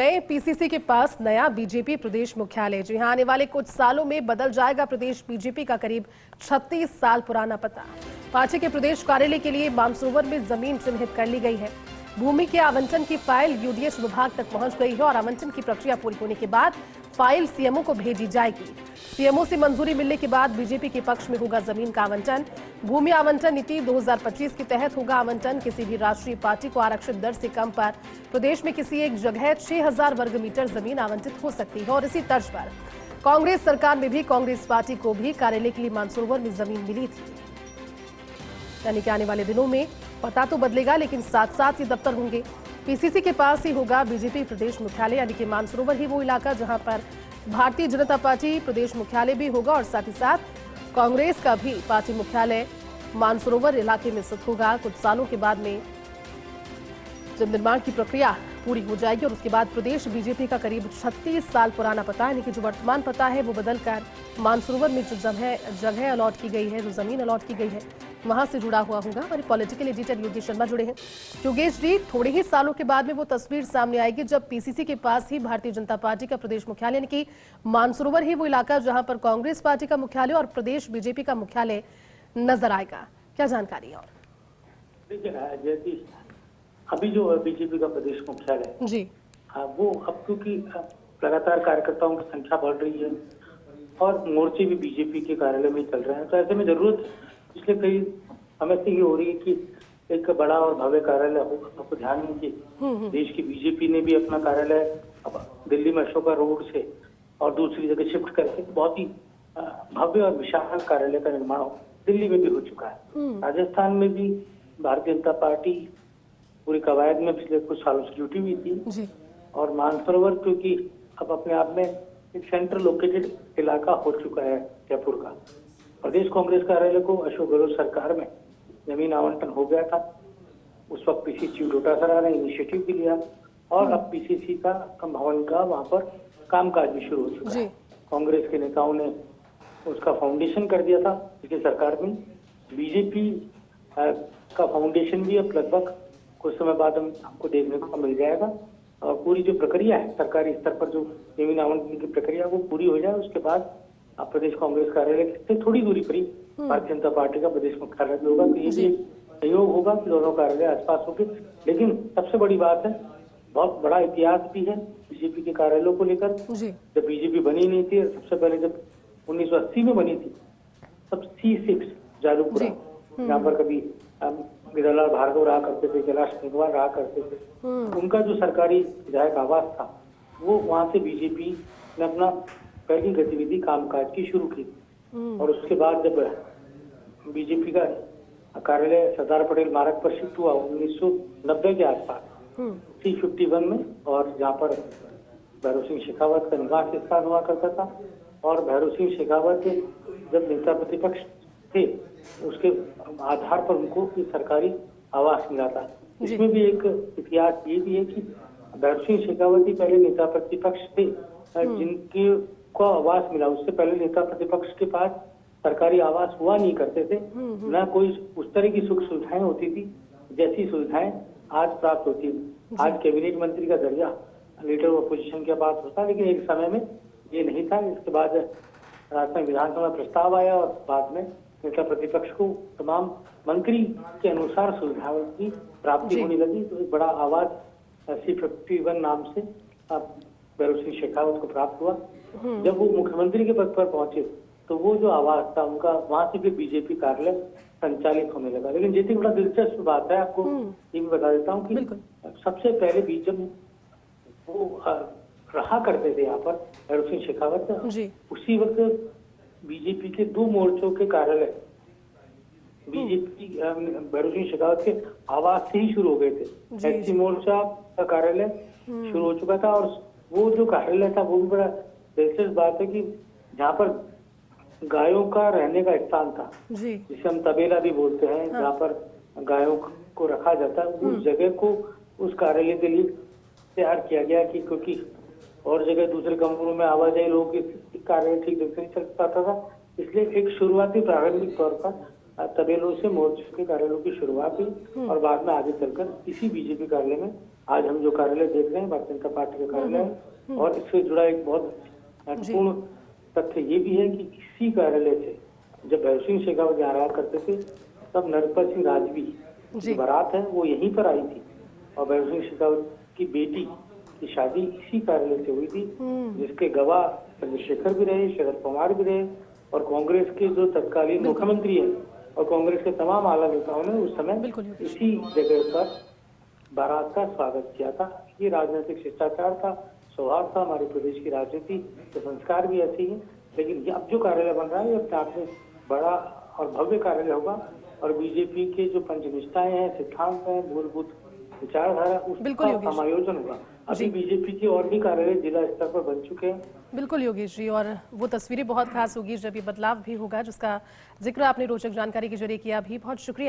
नए पीसीसी के पास नया बीजेपी प्रदेश मुख्यालय। जी हां, आने वाले कुछ सालों में बदल जाएगा प्रदेश बीजेपी का करीब 36 साल पुराना पता। पार्टी के प्रदेश कार्यालय के लिए मानसरोवर में जमीन चिन्हित कर ली गई है। भूमि के आवंटन की फाइल यूडीएच विभाग तक पहुंच गई है और आवंटन की प्रक्रिया पूरी होने के बाद फाइल सीएमओ को भेजी जाएगी। सीएमओ से मंजूरी मिलने के बाद बीजेपी के पक्ष में होगा जमीन का आवंटन। भूमि आवंटन नीति 2025 के तहत होगा आवंटन। किसी भी राष्ट्रीय पार्टी को आरक्षित दर से कम पर प्रदेश में किसी एक जगह 6000 वर्ग मीटर जमीन आवंटित हो सकती है और इसी तर्ज पर कांग्रेस सरकार में भी कांग्रेस पार्टी को भी कार्यालय के लिए मानसरोवर में जमीन मिली थी। यानी कि आने वाले दिनों में पता तो बदलेगा, लेकिन साथ साथ ये दफ्तर होंगे। पीसीसी के पास ही होगा बीजेपी प्रदेश मुख्यालय, यानी कि मानसरोवर ही वो इलाका जहां पर भारतीय जनता पार्टी प्रदेश मुख्यालय भी होगा और साथ ही साथ कांग्रेस का भी पार्टी मुख्यालय मानसरोवर इलाके में स्थित होगा। कुछ सालों के बाद में जब निर्माण की प्रक्रिया पूरी हो जाएगी और उसके बाद प्रदेश बीजेपी का करीब 36 साल पुराना पता, यानी कि जो वर्तमान पता है वो बदलकर मानसरोवर में जो जगह अलॉट की गई है, जो जमीन अलॉट की गई है, वहां से जुड़ा हुआ होगा। हमारे पॉलिटिकल एडिटर योगेश शर्मा जुड़े हैं। योगेश जी, थोड़े ही सालों के बाद में वो तस्वीर सामने आएगी जब पीसीसी के पास ही भारतीय जनता पार्टी का प्रदेश मुख्यालय, यानी कि मानसरोवर ही वो इलाका जहां पर कांग्रेस पार्टी का मुख्यालय और प्रदेश बीजेपी का मुख्यालय नजर आएगा। क्या जानकारी है? और अभी जो बीजेपी का प्रदेश मुख्यालय जी, वो अब क्योंकि लगातार कार्यकर्ताओं की संख्या बढ़ रही है और मोर्चे भी बीजेपी के कार्यालय में चल रहे हैं, तो ऐसे में जरूरत पिछले कई समय से ये हो रही है कि एक बड़ा और भव्य कार्यालय हो। आपको ध्यान है कि देश की बीजेपी ने भी अपना कार्यालय अब दिल्ली में अशोका रोड से और दूसरी जगह शिफ्ट करके बहुत ही भव्य और विशाल कार्यालय का निर्माण दिल्ली में भी हो चुका है। राजस्थान में भी भारतीय जनता पार्टी पूरी कवायद में पिछले कुछ सालों से जुटी हुई थी और मानसरोवर क्योंकि अब अपने आप में एक सेंट्रल लोकेटेड इलाका हो चुका है जयपुर का। प्रदेश कांग्रेस कार्यालय को अशोक गहलोत सरकार में जमीन आवंटन हो गया था। उस वक्त पीसीसी डोटासरा ने इनिशिएटिव भी लिया और अब पीसीसी का भवन का वहां पर कामकाज भी शुरू हो चुका है। कांग्रेस के नेताओं ने उसका फाउंडेशन कर दिया था पिछली सरकार में। बीजेपी का फाउंडेशन भी अब लगभग कुछ समय बाद हमको देखने को मिल जाएगा और पूरी जो प्रक्रिया है सरकारी स्तर पर जो जमीन आवंटन की प्रक्रिया वो पूरी हो जाए, उसके बाद प्रदेश कांग्रेस कार्यालय से थोड़ी दूरी पर ही भारतीय जनता पार्टी का प्रदेश मुख्यालय भी होगा। तो ये भी सहयोग होगा कि दोनों कार्यालय आसपास होंगे। लेकिन सबसे बड़ी बात है, बहुत बड़ा इतिहास भी है बीजेपी के कार्यालयों को लेकर। जब बीजेपी बनी नहीं थी, सबसे पहले जब 1980 में बनी थी, तब C6 जालूपुरा, यहाँ पर कभी गिरिलाल भार्गव रहा करते थे, कैलाश मेघवाल रहा करते थे, उनका जो सरकारी विधायक आवास था वो वहां से बीजेपी ने अपना पहली गतिविधि कामकाज की शुरू की। और उसके बाद जब बीजेपी का कार्यालय सरदार पटेल मार्ग पर शिफ्ट हुआ 1990 के आसपास C51 में, और जहाँ पर भैरव सिंह शेखावत का निवास स्थान हुआ करता था और भैरव सिंह शेखावत जब नेता प्रतिपक्ष थे उसके आधार पर उनको सरकारी आवास मिला था। इसमें भी एक इतिहास ये भी है कि भैरव सिंह शेखावत ही पहले नेता प्रतिपक्ष थे जिनके को आवास मिला। उससे पहले नेता प्रतिपक्ष के पास सरकारी आवास हुआ नहीं करते थे, न कोई उस तरह की सुख सुविधाएं होती थी जैसी सुविधाएं आज प्राप्त होती है। आज कैबिनेट मंत्री का दर्जा लीडर ऑपोजिशन के पास होता, लेकिन एक समय में ये नहीं था। इसके बाद राजस्थान विधानसभा में प्रस्ताव आया और बाद में नेता प्रतिपक्ष को तमाम मंत्री के अनुसार सुविधाओं की प्राप्ति होने लगी। तो एक बड़ा आवाज C51 नाम से भैरव सिंह शेखावत को प्राप्त हुआ। जब वो मुख्यमंत्री के पद पर पहुंचे तो वो जो आवास था उनका वहां से भी बीजेपी कार्यालय संचालित होने लगा। लेकिन जितनी बड़ा दिलचस्प बात है, आपको ये भी बता देता हूँ कि सबसे पहले भी जब वो रहा करते थे यहाँ पर भैरव सिंह शेखावत, उसी वक्त बीजेपी के 2 मोर्चों के कार्यालय बीजेपी भैरव सिंह शेखावत के आवास से ही शुरू हो गए थे। SC मोर्चा का कार्यालय शुरू हो चुका था और वो जो कार्यालय था वो भी बड़ा दिलचस्प बात है कि जहाँ पर गायों का रहने का स्थान था, जिसे हम तबेला भी बोलते हैं, जहाँ पर गायों को रखा जाता है, उस जगह को उस कार्यालय के लिए तैयार किया गया कि क्योंकि और जगह दूसरे कमरों में आवाजाही लोगों की कार्यालय ठीक ढंग से नहीं चल पाता था, इसलिए एक शुरुआती प्रारंभिक तौर पर तबेलों से मोर्चे के कार्यालयों की शुरुआत हुई और बाद में आगे चलकर इसी बीजेपी कार्यालय में आज हम जो कार्यालय देख रहे हैं भारतीय जनता पार्टी का कार्यालय, और इससे जुड़ा एक बहुत महत्वपूर्ण तथ्य ये भी है कि इसी कार्यालय से जब भैरव सिंह शेखावत यहाँ रहा करते थे तब नरपत सिंह राजवी की बारात है वो यहीं पर आई थी, और भैरव सिंह शेखावत की बेटी की शादी इसी कार्यालय से हुई थी, जिसके गवाह चंद्रशेखर भी रहे, शरद पवार भी रहे, और कांग्रेस के जो तत्कालीन मुख्यमंत्री हैं और कांग्रेस के तमाम आला नेताओं ने उस समय इसी जगह पर बारात का स्वागत किया था। ये राजनीतिक शिष्टाचार था, सौहार्द था, हमारे प्रदेश की राजनीति के संस्कार भी ऐसे ही है। लेकिन ये अब जो कार्यालय बन रहा है ये अपने आप में बड़ा और भव्य कार्यालय होगा, और बीजेपी के जो पंचनिष्ठाएं हैं, सिद्धांत हैं, मूलभूत विचारधारा, उसका समायोजन होगा। अभी बीजेपी के और भी कार्यालय जिला स्तर पर बन चुके हैं। बिल्कुल योगेश जी, और वो तस्वीरें बहुत खास होगी जब ये बदलाव भी होगा, जिसका जिक्र आपने रोचक जानकारी के जरिए किया भी। बहुत शुक्रिया।